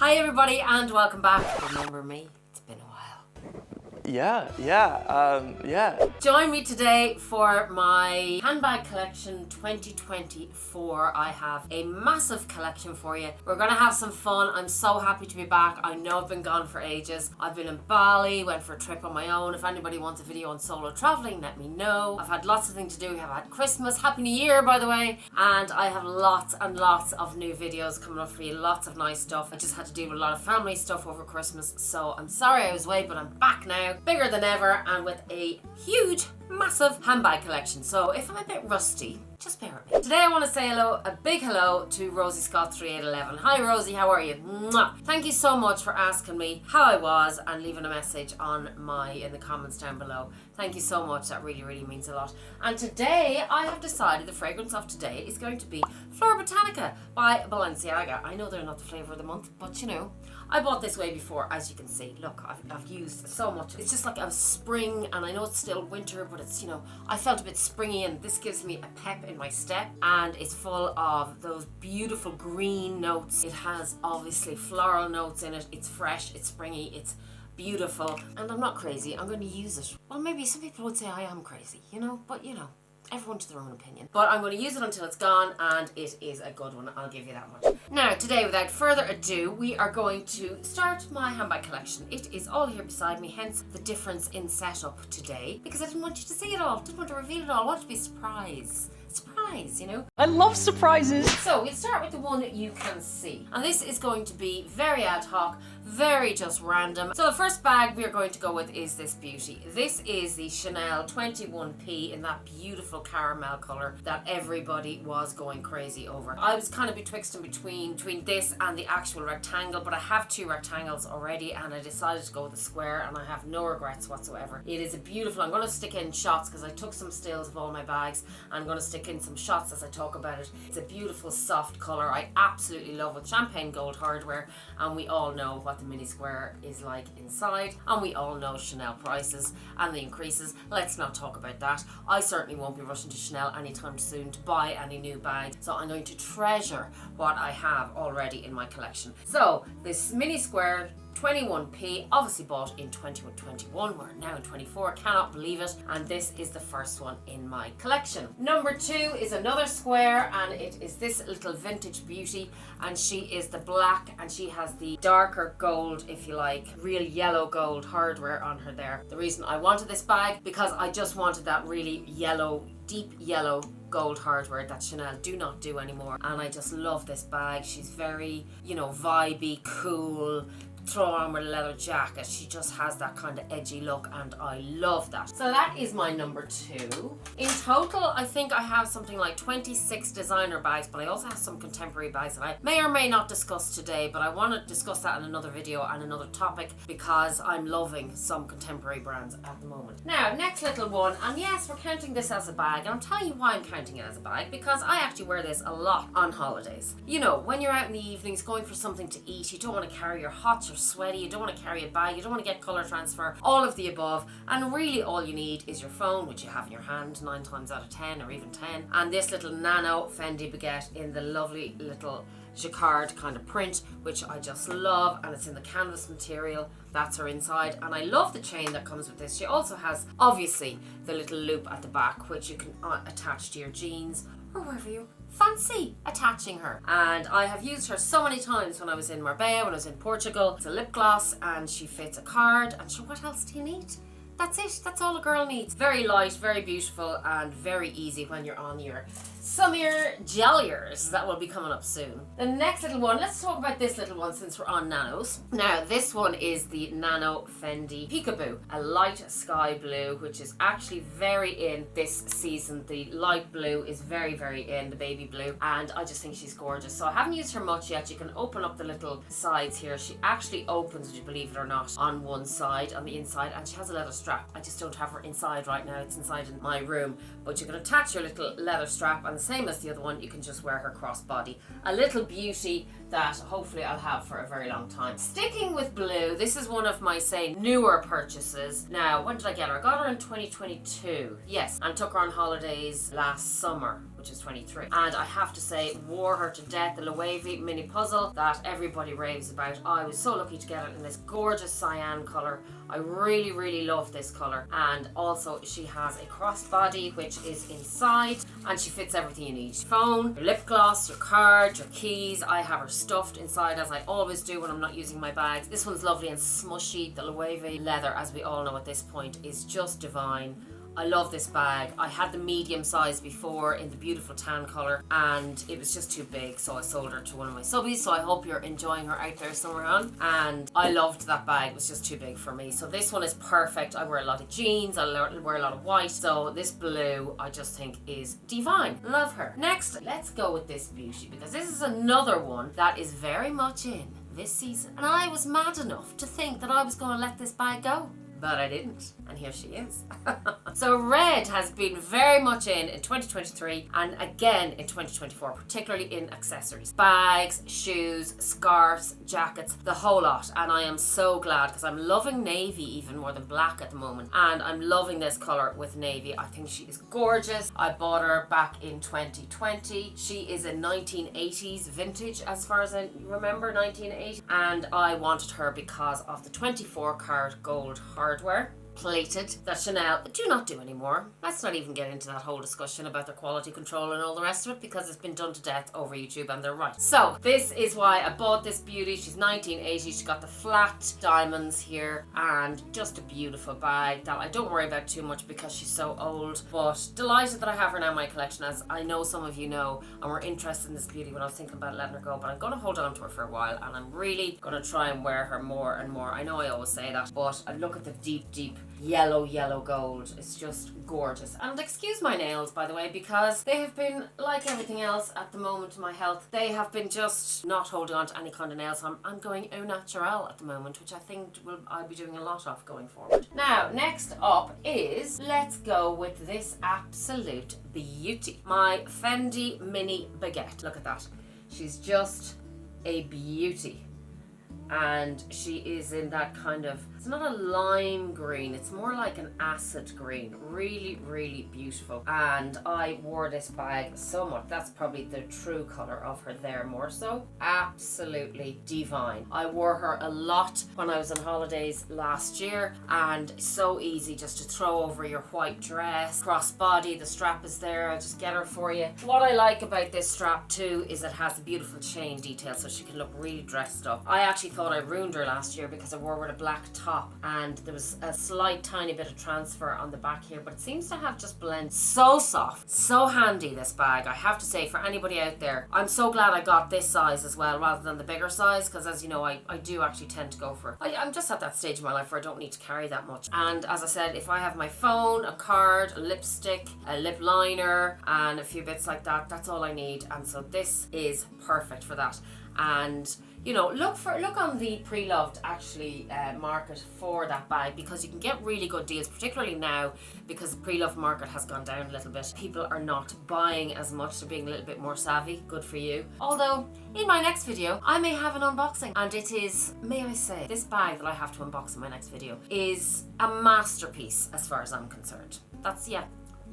Hi everybody and welcome back. Remember me? It's been a while. Yeah. Join me today for my handbag collection 2024. I have a massive collection for you. We're gonna have some fun. I'm so happy to be back. I know I've been gone for ages. I've been in Bali, went for a trip on my own. If anybody wants a video on solo traveling, let me know. I've had lots of things to do. We have had Christmas. Happy New Year, by the way. And I have lots and lots of new videos coming up for you. Lots of nice stuff. I just had to deal with a lot of family stuff over Christmas. So I'm sorry I was away, but I'm back now. Bigger than ever and with a huge, massive handbag collection. So if I'm a bit rusty, just bear with me. Today I want to say hello, a big hello to Rosie Scott 3811. Hi Rosie, how are you? Mwah. Thank you so much for asking me how I was and leaving a message in the comments down below. Thank you so much, that really, really means a lot. And today I have decided the fragrance of today is going to be Flora Botanica by Balenciaga. I know they're not the flavour of the month, but you know, I bought this way before, as you can see. Look, I've used so much. It's just like a spring, and I know it's still winter, but it's, you know, I felt a bit springy, and this gives me a pep in my step, and it's full of those beautiful green notes. It has obviously floral notes in it. It's fresh, it's springy, it's beautiful, and I'm not crazy. I'm going to use it. Well, maybe some people would say I am crazy, you know, but you know, everyone to their own opinion. But I'm going to use it until it's gone, and it is a good one, I'll give you that much. Now, today, without further ado, we are going to start my handbag collection. It is all here beside me, hence the difference in setup today, because I didn't want you to see it all, didn't want to reveal it all, I want it to be a surprise, you know? I love surprises. So we'll start with the one that you can see. And this is going to be very ad hoc, very just random. So the first bag we are going to go with is this beauty. This is the Chanel 21P in that beautiful caramel colour that everybody was going crazy over. I was kind of betwixt and between this and the actual rectangle, but I have two rectangles already and I decided to go with the square and I have no regrets whatsoever. It is a beautiful, I'm going to stick in shots because I took some stills of all my bags. I'm going to stick in some shots as I talk about it. It's a beautiful soft colour. I absolutely love it. Champagne gold hardware, and we all know what the mini square is like inside, and we all know Chanel prices and the increases. Let's not talk about that. I certainly won't be rushing to Chanel anytime soon to buy any new bags, so I'm going to treasure what I have already in my collection. So this mini square 21P, obviously bought in 2021, we're now in 24, cannot believe it, and this is the first one in my collection. Number 2 is another square, and it is this little vintage beauty, and she is the black, and she has the darker gold, if you like, real yellow gold hardware on her there. The reason I wanted this bag, because I just wanted that really yellow, deep yellow gold hardware that Chanel do not do anymore, and I just love this bag. She's very, you know, vibey, cool, throw on with a leather jacket. She just has that kind of edgy look, and I love that. So that is my number 2. In total, I think I have something like 26 designer bags, but I also have some contemporary bags that I may or may not discuss today, but I want to discuss that in another video and another topic because I'm loving some contemporary brands at the moment. Now, next little one, and yes, we're counting this as a bag, and I'm telling you why I'm counting it as a bag, because I actually wear this a lot on holidays. You know, when you're out in the evenings going for something to eat, you don't want to carry your hot or sweaty, you don't want to carry a bag, you don't want to get colour transfer, all of the above, and really all you need is your phone, which you have in your hand 9 times out of 10 or even 10, and this little nano Fendi baguette in the lovely little jacquard kind of print, which I just love, and it's in the canvas material. That's her inside, and I love the chain that comes with this. She also has obviously the little loop at the back, which you can attach to your jeans or wherever you fancy attaching her. And I have used her so many times when I was in Marbella, when I was in Portugal. It's a lip gloss and she fits a card, and sure, what else do you need? That's it, that's all a girl needs. Very light, very beautiful, and very easy when you're on your summer jelliers that will be coming up soon. The next little one, let's talk about this little one since we're on nanos. Now, this one is the Nano Fendi Peekaboo, a light sky blue, which is actually very in this season. The light blue is very, very in, the baby blue, and I just think she's gorgeous. So I haven't used her much yet. You can open up the little sides here. She actually opens, would you believe it or not, on one side, on the inside, and she has a leather strap. I just don't have her inside right now. It's inside in my room, but you can attach your little leather strap, and the same as the other one, you can just wear her crossbody. A little beauty that hopefully I'll have for a very long time. Sticking with blue, this is one of my, say, newer purchases. Now, when did I get her? I got her in 2022. Yes, and took her on holidays last summer. which is 23. And I have to say, wore her to death. The Loewe mini puzzle that everybody raves about. I was so lucky to get it in this gorgeous cyan colour. I really, really love this colour. And also she has a crossbody which is inside, and she fits everything you need. Your phone, your lip gloss, your card, your keys. I have her stuffed inside, as I always do when I'm not using my bags. This one's lovely and smushy. The Loewe leather, as we all know at this point, is just divine. I love this bag. I had the medium size before in the beautiful tan colour, and it was just too big, so I sold her to one of my subbies. So I hope you're enjoying her out there somewhere on. And I loved that bag. It was just too big for me. So this one is perfect. I wear a lot of jeans. I wear a lot of white. So this blue I just think is divine. Love her. Next, let's go with this beauty, because this is another one that is very much in this season. And I was mad enough to think that I was going to let this bag go. But I didn't, and here she is. So red has been very much in 2023 and again in 2024, particularly in accessories. Bags, shoes, scarves, jackets, the whole lot. And I am so glad, because I'm loving navy even more than black at the moment. And I'm loving this colour with navy. I think she is gorgeous. I bought her back in 2020. She is a 1980s vintage, as far as I remember, 1980. And I wanted her because of the 24 karat gold hardware plated that Chanel do not do anymore. Let's not even get into that whole discussion about their quality control and all the rest of it, because it's been done to death over YouTube, and they're right. So this is why I bought this beauty. She's 1980. She's got the flat diamonds here, and just a beautiful bag that I don't worry about too much because she's so old. But delighted that I have her now in my collection, as I know some of you know and were interested in this beauty when I was thinking about letting her go. But I'm going to hold on to her for a while, and I'm really going to try and wear her more and more. I know I always say that, but I look at the deep yellow gold. It's just gorgeous. And excuse my nails, by the way, because they have been, like everything else at the moment in my health, they have been just not holding on to any kind of nails. I'm going au naturel at the moment, which I think I'll be doing a lot of going forward. Now, next up is, let's go with this absolute beauty. My Fendi mini baguette. Look at that. She's just a beauty. And she is in that kind of, it's not a lime green, it's more like an acid green. Really, really beautiful. And I wore this bag so much. That's probably the true colour of her there, more so. Absolutely divine. I wore her a lot when I was on holidays last year, and so easy just to throw over your white dress. Crossbody, the strap is there. I'll just get her for you. What I like about this strap too is it has a beautiful chain detail, so she can look really dressed up. I actually thought I ruined her last year because I wore her with a black top, and there was a slight tiny bit of transfer on the back here, but it seems to have just blended. So soft, so handy, this bag. I have to say, for anybody out there, I'm so glad I got this size as well rather than the bigger size, because as you know, I do actually tend to go for, I'm just at that stage in my life where I don't need to carry that much. And as I said, if I have my phone, a card, a lipstick, a lip liner, and a few bits like that, that's all I need. And so this is perfect for that. And you know, look on the pre-loved actually market for that bag, because you can get really good deals, particularly now because the pre-loved market has gone down a little bit. People are not buying as much, they're being a little bit more savvy. Good for you. Although in my next video I may have an unboxing, and it is, may I say, this bag that I have to unbox in my next video is a masterpiece as far as I'm concerned. That's, yeah,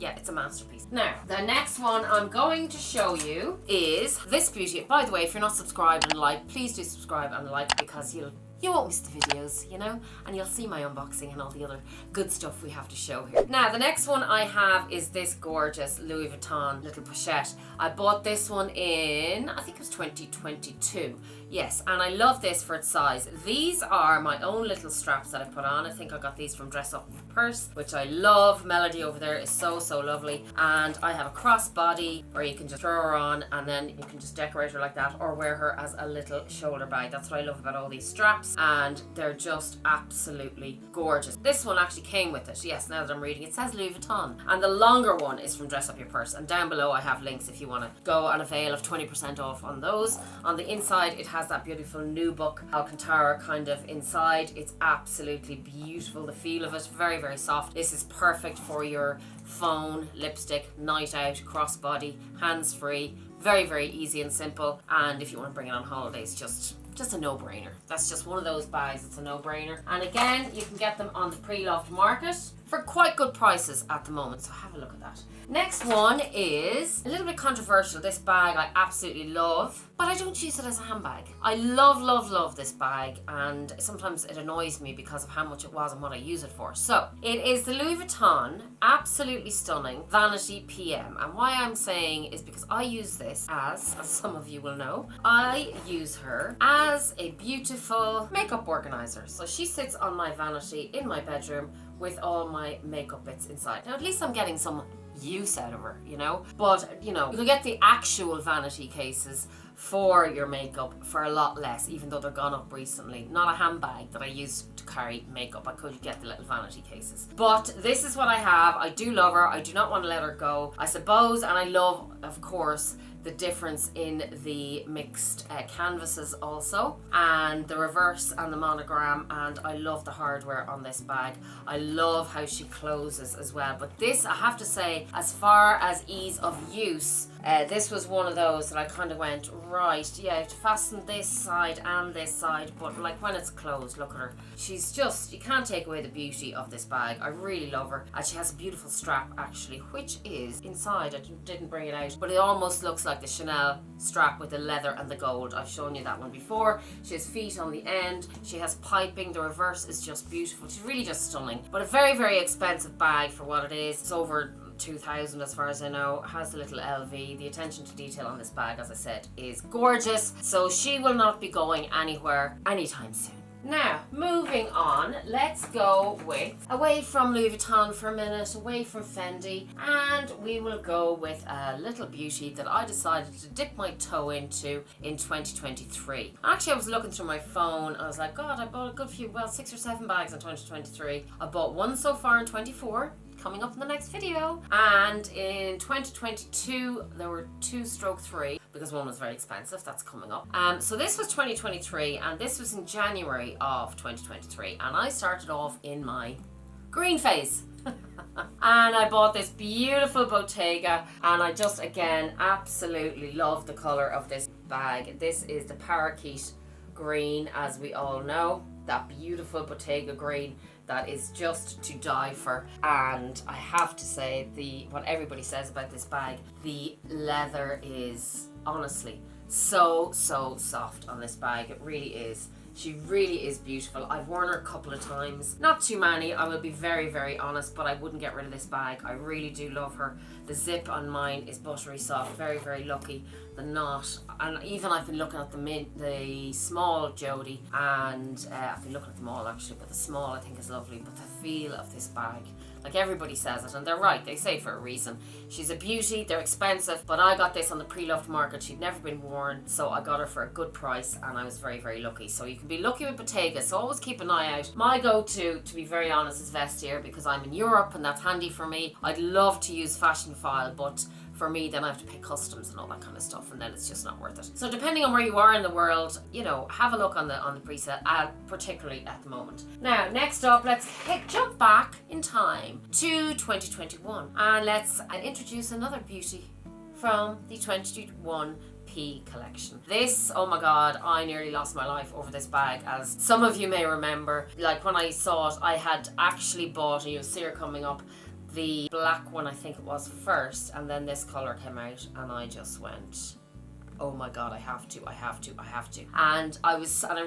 it's a masterpiece. Now, the next one I'm going to show you is this beauty. By the way, if you're not subscribed and like, please do subscribe and like, because you won't miss the videos, you know, and you'll see my unboxing and all the other good stuff we have to show here. Now, the next one I have is this gorgeous Louis Vuitton little pochette. I bought this one in, I think it was 2022. Yes, and I love this for its size. These are my own little straps that I put on. I think I got these from Dress Up Purse, which I love. Melody over there is so lovely. And I have a crossbody where you can just throw her on, and then you can just decorate her like that, or wear her as a little shoulder bag. That's what I love about all these straps, and they're just absolutely gorgeous. This one actually came with it. Yes, now that I'm reading, it says Louis Vuitton. And the longer one is from Dress Up Your Purse. And down below I have links if you want to go and avail of 20% off on those. On the inside, it has that beautiful nubuck Alcantara kind of inside. It's absolutely beautiful. The feel of it, very soft. This is perfect for your phone, lipstick, night out, crossbody, hands-free. Very easy and simple. And if you want to bring it on holidays, just just a no-brainer. That's just one of those bags, it's a no-brainer. And again, you can get them on the pre-loved market for quite good prices at the moment, so have a look at that. Next one is a little bit controversial. This bag I absolutely love, but I don't use it as a handbag. I love, love, love this bag, and sometimes it annoys me because of how much it was and what I use it for. So it is the Louis Vuitton, absolutely stunning, Vanity PM. And why I'm saying is because I use this as some of you will know, I use her as a beautiful makeup organizer. So she sits on my vanity in my bedroom with all my makeup bits inside. Now at least I'm getting some use out of her, you know, but you know, you can get the actual vanity cases for your makeup for a lot less, even though they're gone up recently. Not a handbag that I use to carry makeup. I could get the little vanity cases, but this is what I have. I do love her. I do not want to let her go, I suppose. And I love, of course, the difference in the mixed canvases also, and the reverse and the monogram, and I love the hardware on this bag. I love how she closes as well. But this, I have to say, as far as ease of use, this was one of those that I kind of went, right, yeah, to fasten this side and this side, but like when it's closed, look at her. She's just, you can't take away the beauty of this bag. I really love her. And she has a beautiful strap actually, which is inside. I didn't bring it out, but it almost looks like the Chanel strap with the leather and the gold. I've shown you that one before. She has feet on the end. She has piping. The reverse is just beautiful. She's really just stunning. But a very, very expensive bag for what it is. It's over 2,000 as far as I know. Has the little LV. The attention to detail on this bag, as I said, is gorgeous. So she will not be going anywhere anytime soon. Now, moving on, let's go with, away from Louis Vuitton for a minute, away from Fendi, and we will go with a little beauty that I decided to dip my toe into in 2023. Actually, I was looking through my phone, I was like, God, I bought a good few, well, 6 or 7 bags in 2023. I bought one so far in 24, coming up in the next video, and in 2022 there were 2/3 because one was very expensive. That's coming up. So this was 2023, and this was in January of 2023, and I started off in my green phase. And I bought this beautiful Bottega, and I just again absolutely love the color of this bag. This is the parakeet green, as we all know, that beautiful Bottega green that is just to die for. And I have to say, what everybody says about this bag, the leather is honestly so soft on this bag. It really is. She really is beautiful. I've worn her a couple of times, not too many, I will be very, very honest, but I wouldn't get rid of this bag. I really do love her. The zip on mine is buttery soft, very, very lucky. The knot, and even I've been looking at the small Jodie, and I've been looking at them all actually, but the small I think is lovely. But the feel of this bag, like everybody says it, and they're right, they say it for a reason. She's a beauty, they're expensive, but I got this on the pre-loved market. She'd never been worn, so I got her for a good price, and I was very, very lucky. So you can be lucky with Bottega, so always keep an eye out. My go-to, to be very honest, is Vestiaire, because I'm in Europe and that's handy for me. I'd love to use Fashion File, but for me, then I have to pay customs and all that kind of stuff, and then it's just not worth it. So depending on where you are in the world, you know, have a look on the pre-sale, particularly at the moment. Now, next up, let's jump back in time to 2021, and let's introduce another beauty from the 2021P collection. This, oh my God, I nearly lost my life over this bag, as some of you may remember. Like when I saw it, I had actually bought, and you'll see her coming up, the black one I think it was first, and then this colour came out, and I just went, oh my God, I have to. And I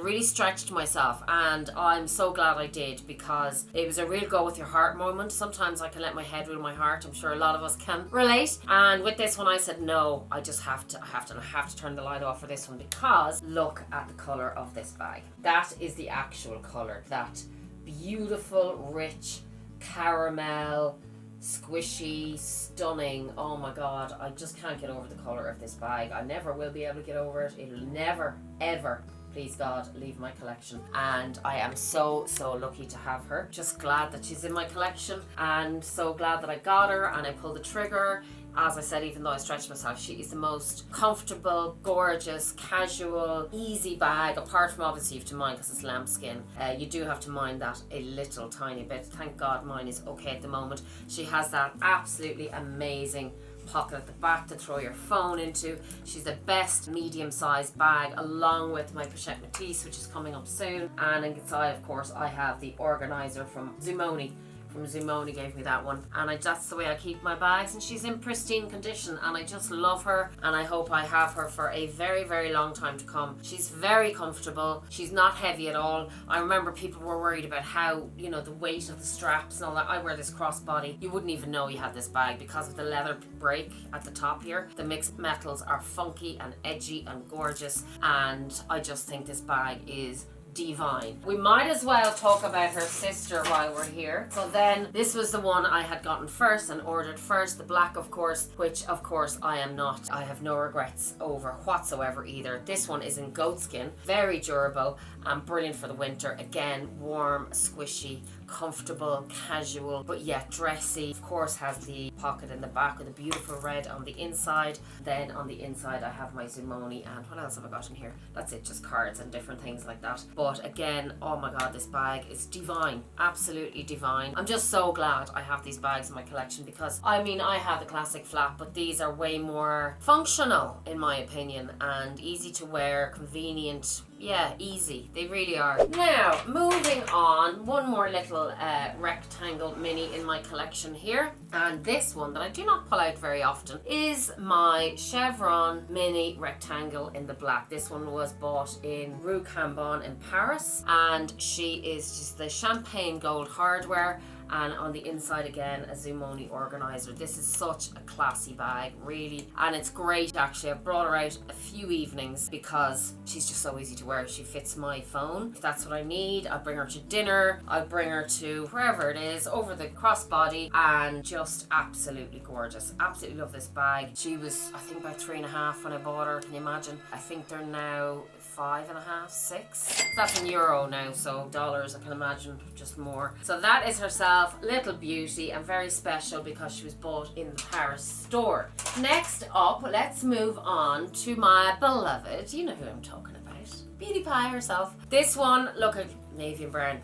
really stretched myself, and I'm so glad I did, because it was a real go with your heart moment. Sometimes I can let my head rule my heart. I'm sure a lot of us can relate. And with this one I said, no, I just have to turn the light off for this one, because look at the colour of this bag. That is the actual colour, that beautiful, rich, caramel, squishy, stunning. Oh my God, I just can't get over the colour of this bag. I never will be able to get over it. It'll never, ever, please God, leave my collection. And I am so lucky to have her. Just glad that she's in my collection, and so glad that I got her and I pulled the trigger. As I said, even though I stretched myself, she is the most comfortable, gorgeous, casual, easy bag, apart from obviously you have to mind because it's lambskin. You do have to mind that a little tiny bit. Thank God mine is okay at the moment. She has that absolutely amazing pocket at the back to throw your phone into. She's the best medium-sized bag, along with my pochette métisse, which is coming up soon. And inside, of course, I have the organizer from Zumoni. Zumoni gave me that one, and that's the way I keep my bags, and she's in pristine condition, and I just love her, and I hope I have her for a very, very long time to come. She's very comfortable. She's not heavy at all. I remember people were worried about how, you know, the weight of the straps and all that. I wear this crossbody. You wouldn't even know you had this bag because of the leather break at the top here. The mixed metals are funky and edgy and gorgeous, and I just think this bag is divine. We might as well talk about her sister while we're here. So then, this was the one I had gotten first and ordered first, the black, of course, which of course I am not. I have no regrets over whatsoever either. This one is in goatskin, very durable and brilliant for the winter. Again, warm, squishy, comfortable, casual, but yet dressy. Of course, has the pocket in the back with a beautiful red on the inside. Then on the inside I have my Zumoni, and what else have I got in here? That's it, just cards and different things like that. But again, oh my god, this bag is divine, absolutely divine. I'm just so glad I have these bags in my collection, because I mean, I have the classic flap, but these are way more functional in my opinion, and easy to wear, convenient. Yeah, easy. They really are. Now, moving on, one more little rectangle mini in my collection here. And this one that I do not pull out very often is my chevron mini rectangle in the black. This one was bought in Rue Cambon in Paris. And she is just the champagne gold hardware. And on the inside again, a Zumoni organizer. This is such a classy bag, really. And it's great, actually. I've brought her out a few evenings because she's just so easy to wear. She fits my phone. If that's what I need, I bring her to dinner. I bring her to wherever it is, over the crossbody, and just absolutely gorgeous. Absolutely love this bag. She was, I think, about 3.5 when I bought her. Can you imagine? I think they're now 5.5, 6. That's in euro now, so dollars I can imagine just more. So that is herself, little beauty, and very special because she was bought in the Paris store. Next up, let's move on to my beloved, you know who I'm talking about, Beauty Pie herself. This one, look at navy and brown.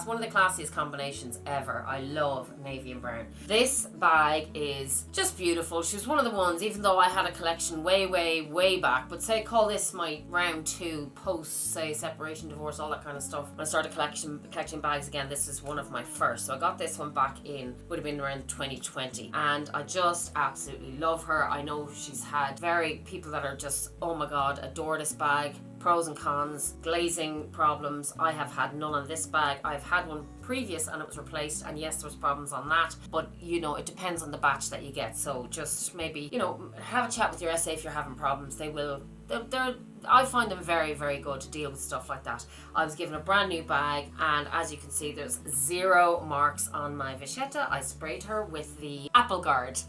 One of the classiest combinations ever. I love navy and brown. This bag is just beautiful. She was one of the ones, even though I had a collection way back, but say call this my round 2 post, say, separation, divorce, all that kind of stuff. When I started collecting bags again, this is one of my first. So I got this one back in, would have been around 2020, and I just absolutely love her. I know she's had people that are just, oh my god, adore this bag. Pros and cons, glazing problems. I have had none on this bag. I've had one previous and it was replaced, and yes, there was problems on that, but you know, it depends on the batch that you get. So just maybe, you know, have a chat with your SA if you're having problems. I find them very good to deal with stuff like that. I was given a brand new bag, and as you can see, there's 0 marks on my vachetta. I sprayed her with the Apple Guard.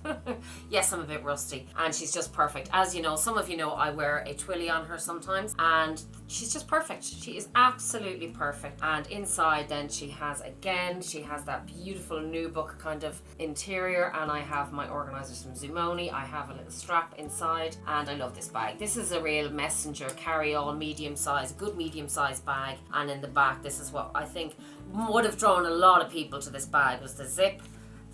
Yes, I'm a bit rusty, and she's just perfect. As you know, some of you know, I wear a twilly on her sometimes, and she's just perfect. She is absolutely perfect. And inside then she has that beautiful nubuck kind of interior, and I have my organizers from Zumoni. I have a little strap inside, and I love this bag. This is a real messenger carry-all, good medium-sized bag. And in the back, this is what I think would have drawn a lot of people to this bag, was the zip.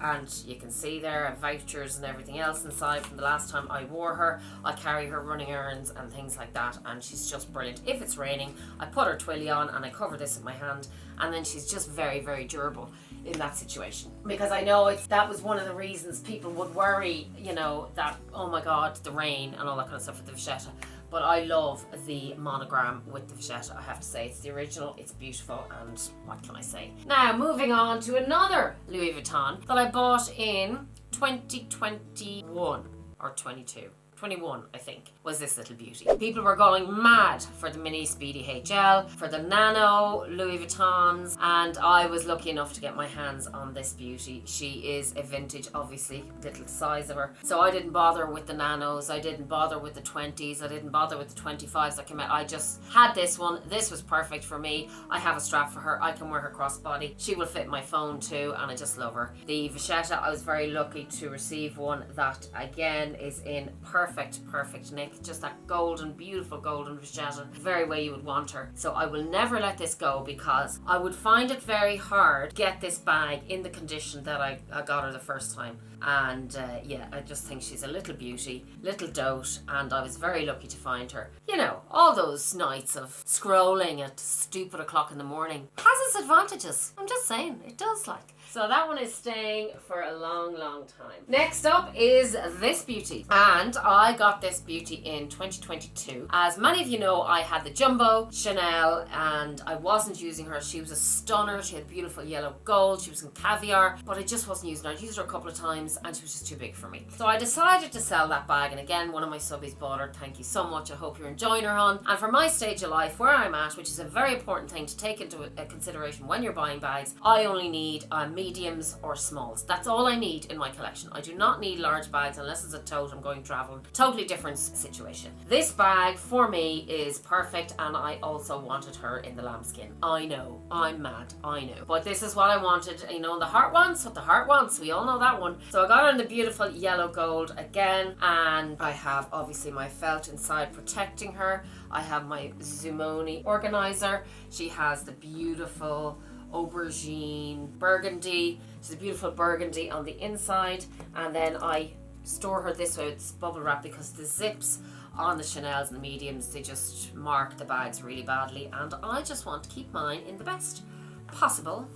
And you can see there vouchers and everything else inside from the last time I wore her. I carry her running errands and things like that, and she's just brilliant. If it's raining, I put her twilly on and I cover this with my hand, and then she's just very durable in that situation. Because I know that was one of the reasons people would worry, you know, that, oh my god, the rain and all that kind of stuff with the vachetta. But I love the monogram with the vachetta, I have to say. It's the original, it's beautiful, and what can I say? Now, moving on to another Louis Vuitton that I bought in 2021 or 21, I think, was this little beauty. People were going mad for the mini Speedy HL, for the nano Louis Vuittons, and I was lucky enough to get my hands on this beauty. She is a vintage, obviously, little size of her. So I didn't bother with the nanos, I didn't bother with the 20s, I didn't bother with the 25s that came out. I just had this one. This was perfect for me. I have a strap for her. I can wear her crossbody. She will fit my phone too, and I just love her. The vachetta, I was very lucky to receive one that, again, is in perfect perfect nick, just that golden, beautiful golden vachetta, the very way you would want her. So I will never let this go, because I would find it very hard to get this bag in the condition that I got her the first time. And yeah, I just think she's a little beauty, little dote, and I was very lucky to find her. You know, all those nights of scrolling at stupid o'clock in the morning has its advantages. I'm just saying, it does, like. So that one is staying for a long, long time. Next up is this beauty. And I got this beauty in 2022. As many of you know, I had the Jumbo Chanel and I wasn't using her. She was a stunner. She had beautiful yellow gold. She was in caviar, but I just wasn't using her. I used her a couple of times and she was just too big for me. So I decided to sell that bag. And again, one of my subbies bought her. Thank you so much. I hope you're enjoying her, hon. And for my stage of life, where I'm at, which is a very important thing to take into consideration when you're buying bags, I only need a mediums or smalls. That's all I need in my collection. I do not need large bags unless it's a tote, I'm going traveling. Totally different situation. This bag for me is perfect, and I also wanted her in the lambskin. I know, I'm mad, I know. But this is what I wanted. You know, the heart wants what the heart wants. We all know that one. So I got her in the beautiful yellow gold again, and I have obviously my felt inside protecting her. I have my Zumoni organizer. She has the beautiful aubergine burgundy. She's a beautiful burgundy on the inside, and then I store her this way with bubble wrap, because the zips on the Chanels and the mediums, they just mark the bags really badly, and I just want to keep mine in the best possible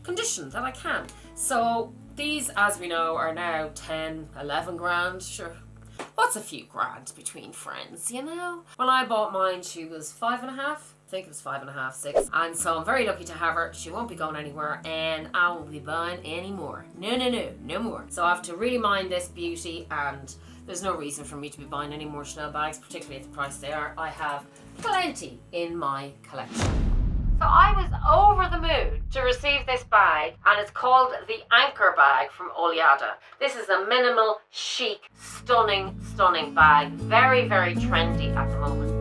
condition that I can. So these, as we know, are now 10, 11 grand. Sure, what's a few grand between friends, you know? When I bought mine, she was 5.5. I think it was 5.5, 6. And so I'm very lucky to have her. She won't be going anywhere, and I won't be buying any more. No more. So I have to really mind this beauty, and there's no reason for me to be buying any more Chanel bags, particularly at the price they are. I have plenty in my collection. So I was over the moon to receive this bag, and it's called the Anchor bag from Oleada. This is a minimal, chic, stunning bag. Very, very trendy at the moment.